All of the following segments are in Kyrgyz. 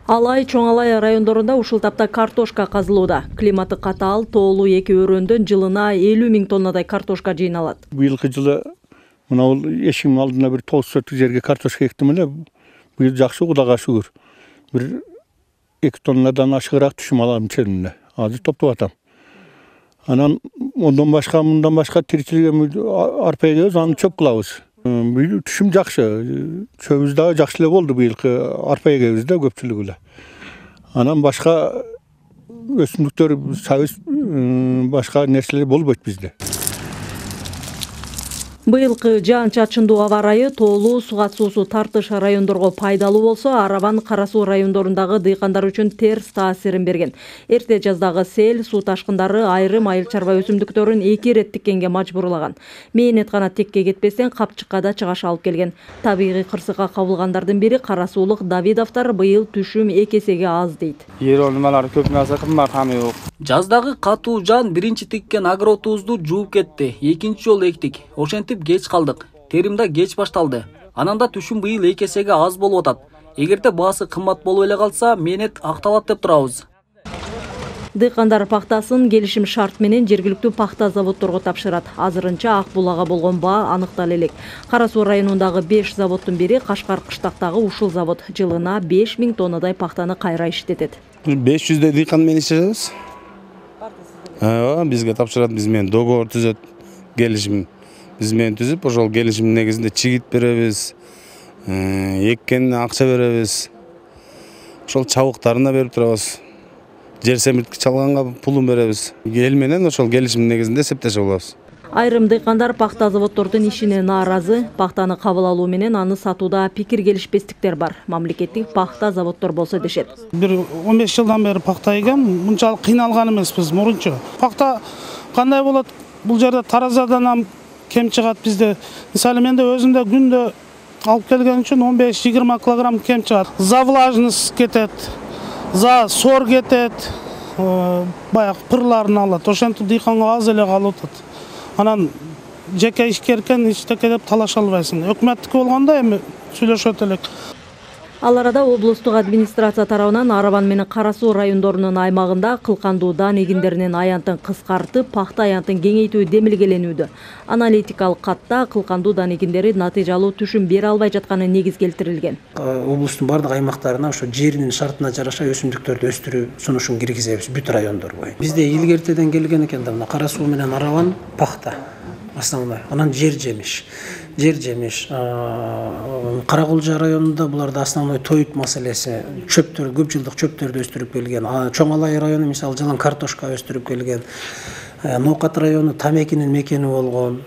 Алай, Чоң Алай райондорунда ушул тапта картошка казылууда. Климаты катаал, тоолуу эки өрөөндөн жылына 50 000 тоннадай картошка жыйналат. Быйылкы жылы мына эшигимдин алдына бир 9 жерге картошка эктим эле. Быйыл жакшы, Кудайга шүгүр. Бир 2 тоннадан ашыгыраак түшүм алам ченинде. Азыр топтоп атам. Анан мындан башка тиричилик арпа эгебиз, аны чөп кылабыз. Быйыл түшүм жакшы. Чөбүз дагы жакшы эле болду быйылкы арпа эгебиз да көпчүлүгү эле. Анан башка өсүмдүктөр, сабыз, башка нерселер болбойт бизде. Быйылкы жаан-чачындуу аба ырайы тоолуу, сугат суусу тартыш райондорго пайдалуу болсо, Арабан, Кара суу райондорундагы дыйкандар үчүн терс таасирин берген. Эрте жаздагы сел, суу ташкындары айрым айыл чарба өсүмдүктөрүн 2 ирет тиккенге мажбурлаган. Мээнет гана текке кетпестен капчыкка да чыгаш алып келген. Табигый кырсыкка кабылгандардын бири Кара суулук Давидовдор быйыл түшүм 2 эсеге аз дейт. Нималар көп нерсе кымбат камы жок. Жаздагы катуу жаан биринчи тиккен агротуузду жууп кетти. Экинчи жолу эктик. Ошентип кеч калдык. Терим да кеч башталды. Анан да түшүм быйыл 2 эсеге аз болуп атат. Эгерде баасы кымбат болуп эле калса, мээнет акталат деп турабыз. Дыйкандар пахтасын келишим шарт менен жергиликтүү пахта заводдорго тапшырат. Азырынча ак булага болгон баа аныктала элек. Кара суу районундагы 5 заводдун бири Кашкар кыштактагы ушул завод жылына 5 000 тоннадай пахтаны кайра иштетет. 500 дыйкан менен иштешебиз. Бизге тапшырат, биз менен договор түзөт, келишим биз менен түзүп, ошол келишим негизинде чигит беребиз, эккенine акча беребиз. Ошол чабыктарына берип турабыз. Жер семиртки чалганга пулун беребиз. Эл менен ошол келишим негизинде эсептешип алабыз. Айрым дыйкандар пахта заводдордун ишине нааразы, пахтаны кабыл алуу менен аны сатууда пикир келишпестиктер бар. Мамлекеттик пахта заводдор болсо дешет. Бир 15 жылдан бери пахта эгем, мынчалык кыйналган эмеспиз мурунчу. Пахта кандай болот? Бул жерде таразадан ham кем чыгат бизде. Мисалы менде өзүмдө күндө алып келген үчүн 15-20 килограмм кем чыгат. За влажность кетет, за сор кетет, баягы пырларын алат. Ошентип дыйканга аз эле калып атат. Анан жеке ишкеркен иштеке деп талаша албайсың. Өкмөттүкү болгондо эми сүйлөшөт элек. Ал арада облустук администрация тарабынан Арабан менен Кара суу райондорунун аймагында кылкандуу дан эгиндеринин аянтын кыскартып, пахта аянтын кеңейтүү демилгеленүүдө. Аналитикалык катта кылкандуу дан эгиндери натыйжалуу түшүм бере албай жатканы негиз келтирилген. Облустун бардык аймактарына ошо жеринин шартына жараша өсүмдүктөрдү өстүрүү сунушун киргизебиз бүт райондор боюнча. Бизде илгертеден келген экен да мына Кара суу менен Арабан пахта основной. Анан жер жемиш. Каракулжа районунда буларда основной тоют маселеси, чөптөр, көп жылдык чөптөрдү өстүрүп келген. Чоң Алай району мисалы жылан картошка өстүрүп келген. Ноокат району тамекинин мекени болгон.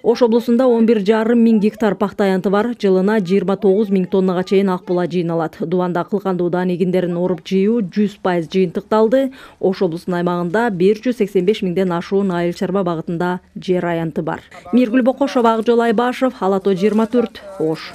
Ош облусунда 11,5 000 гектар пахта аянты бар, жылына 29 000 тоннага чейин ак була жыйналат. Дубанда кылкандуу дан эгиндерин оруп жыйуу 100% жыйынтыкталды. Ош облусунун аймагында 185 000ден ашуун айыл чарба багытында жер аянты бар. Миргүл Бокошова, Акжол Айбашев, Ала тоо 24, Ош.